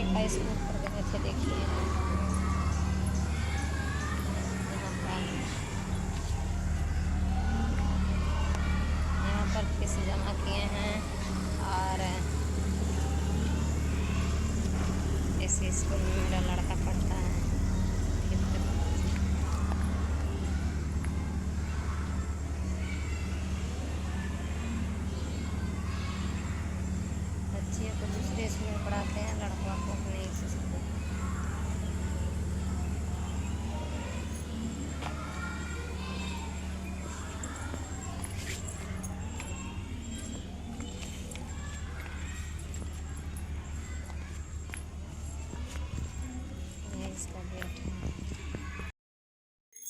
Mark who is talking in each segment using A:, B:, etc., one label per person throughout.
A: का स्कूल पर गए थे। देखिए यहाँ पर फीस जमा किए हैं और इस स्कूल में मेरा लड़का पढ़ता है। बच्चियों को दूसरे स्कूल में पढ़ाते हैं, लड़कों को अपने इस स्कूल में। इसका गेट है।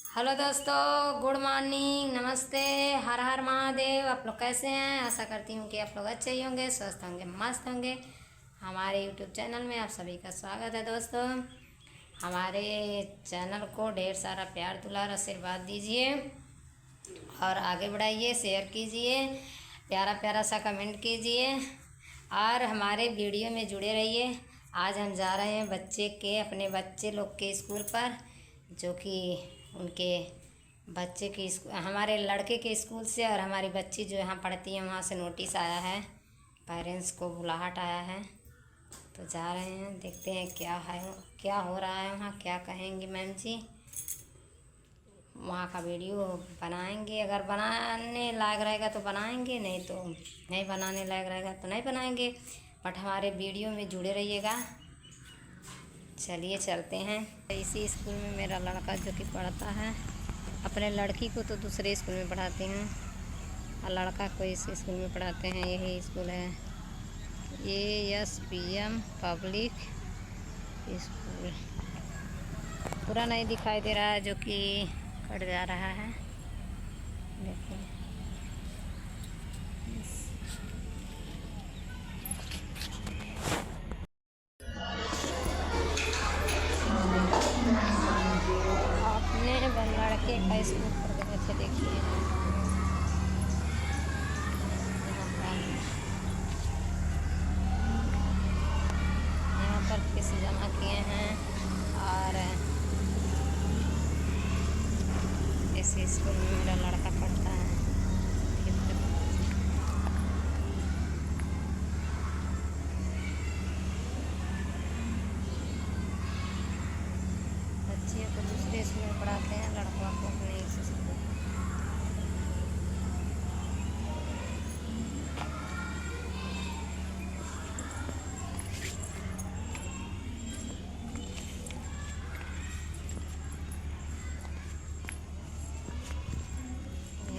A: हेलो दोस्तों, गुड मॉर्निंग, नमस्ते, हर हर महादेव। आप लोग कैसे हैं? आशा करती हूँ कि आप लोग अच्छे ही होंगे, स्वस्थ होंगे, मस्त होंगे। हमारे यूट्यूब चैनल में आप सभी का स्वागत है। दोस्तों, हमारे चैनल को ढेर सारा प्यार दुलार आशीर्वाद दीजिए और आगे बढ़ाइए, शेयर कीजिए, प्यारा प्यारा सा कमेंट कीजिए और हमारे वीडियो में जुड़े रहिए। आज हम जा रहे हैं अपने बच्चे लोग के स्कूल पर, जो कि उनके बच्चे की हमारे लड़के के स्कूल से और हमारी बच्ची जो यहाँ पढ़ती है वहाँ से नोटिस आया है, पेरेंट्स को बुलाहट आया है। तो जा रहे हैं, देखते हैं क्या हो रहा है वहाँ, क्या कहेंगी मैम जी। वहाँ का वीडियो बनाएंगे, अगर बनाने लायक रहेगा तो बनाएंगे, नहीं तो नहीं बनाने लायक रहेगा तो नहीं बनाएंगे। बट हमारे वीडियो में जुड़े रहिएगा। चलिए चलते हैं। इसी स्कूल में मेरा लड़का जो कि पढ़ता है, अपने लड़की को तो दूसरे स्कूल में पढ़ाते हैं और लड़का को इसी स्कूल में पढ़ाते हैं। यही स्कूल है, ASPM पब्लिक स्कूल। पूरा नहीं दिखाई दे रहा है, जो कि कट जा रहा है। देखिए लड़के का स्कूल पर गए थे। देखिए यहाँ पर फीस जमा किए हैं और इस स्कूल में मेरा लड़का पढ़ता है। बच्चियों को दूसरे स्कूल में पढ़ाते हैं, लड़कों को अपने इस स्कूल में।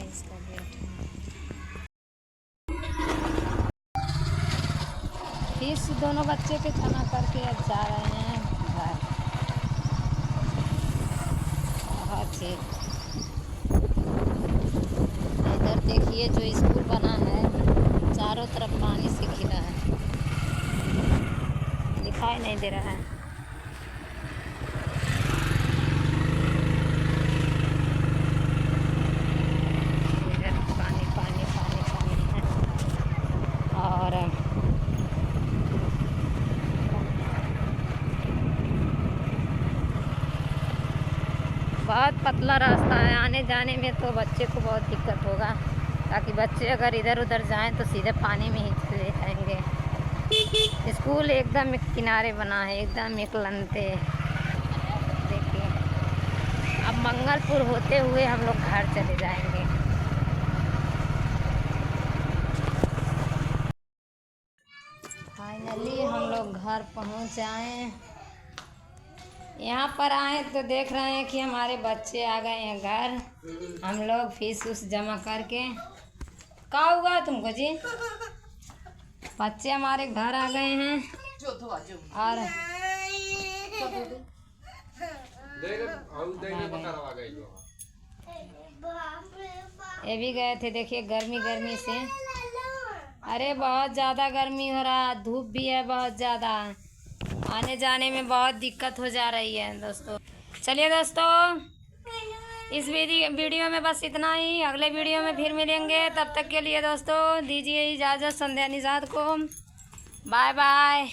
A: इसका गेट है। फीस दोनों बच्चे पे जमा करके अब जा रहे हैं घर। बहुत ही इधर देखिए, जो स्कूल बना है चारों तरफ पानी से घिरा है, दिखाई नहीं दे रहा है। बहुत पतला रास्ता है, आने जाने में तो बच्चे को बहुत दिक्कत होगा, ताकि बच्चे अगर इधर उधर जाएं तो सीधे पानी में ही चले जाएंगे। स्कूल एकदम एक किनारे बना है, एकदम एक लंते। देखिए अब मंगलपुर होते हुए हम लोग घर चले जाएंगे। फाइनली हम लोग घर पहुंच आए। यहाँ पर आए तो देख रहे हैं कि हमारे बच्चे आ गए हैं घर। हम लोग फीस उस जमा करके, क्या हुआ तुमको जी? बच्चे हमारे घर आ गए हैं और ये भी गए थे। देखिए गर्मी से, अरे बहुत ज़्यादा गर्मी हो रहा, धूप भी है बहुत ज़्यादा, आने जाने में बहुत दिक्कत हो जा रही है दोस्तों। चलिए दोस्तों, इस वीडियो में बस इतना ही। अगले वीडियो में फिर मिलेंगे, तब तक के लिए दोस्तों दीजिए इजाज़त संध्या निषाद को। Bye bye.